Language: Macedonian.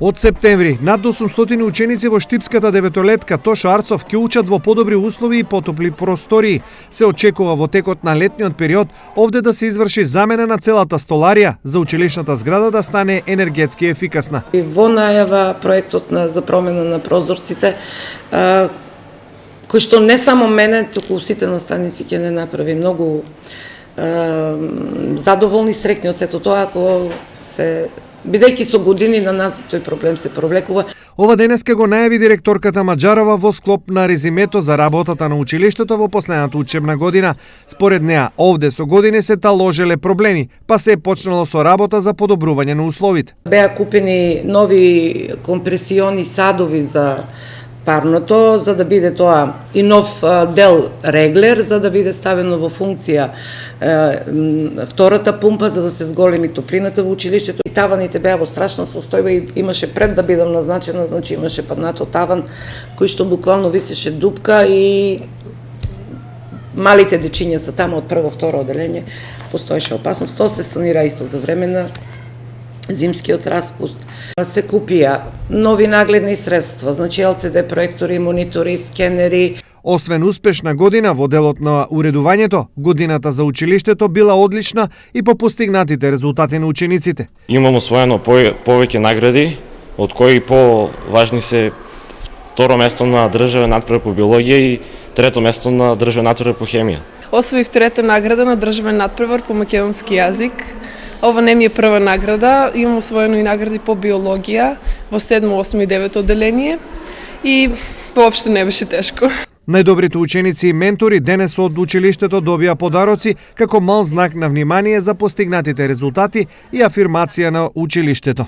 Од септември, над 800 ученици во Штипската деветолетка Тоша Арцов ќе учат во подобри услови и потопли простории. Се очекува во текот на летниот период овде да се изврши замена на целата столарија за училишната зграда да стане енергетски ефикасна. Во најава проектот за промена на прозорците, кој што не само мене, туку сите наставници ќе не направи многу задоволни, среќни од сето тоа, ако се бидејќи со години на нас тој проблем се провлекува. Ова денеска го најави директорката Маџарова во склоп на резимето за работата на училиштето во последната учебна година. Според неа, овде со години се таложеле проблеми, па се е почнало со работа за подобрување на условите. Беа купени нови компресиони садови за парното, за да биде тоа и нов дел реглер, за да биде ставено во функција втората пумпа, за да се зголеми топлината во училиштето. И таваните беа во страшна состојба и имаше пред да бидам назначена, значи имаше паднато таван, кој што буквално висеше дупка и малите дечиња се тamo од прво, второ оделење, постоеше опасност. Тоа се санира исто за време на зимскиот распуст. Се купија нови нагледни средства, значи LCD проектори, монитори, скенери. Освен успешна година во делот на уредувањето, годината за училиштето била одлична и по постигнатите резултати на учениците. Имам освоено повеќе награди, од кои поважни се второ место на државен натпревар по биологија и трето место на државен натпревар по хемија. Освоив трета награда на државен натпревар по македонски јазик. Ова не ми е прва награда, имам освоено и награди по биологија во 7, 8 и 9 оделение и воопшто не беше тешко. Најдобрите ученици и ментори денес од училиштето добија подароци како мал знак на внимание за постигнатите резултати и афирмација на училиштето.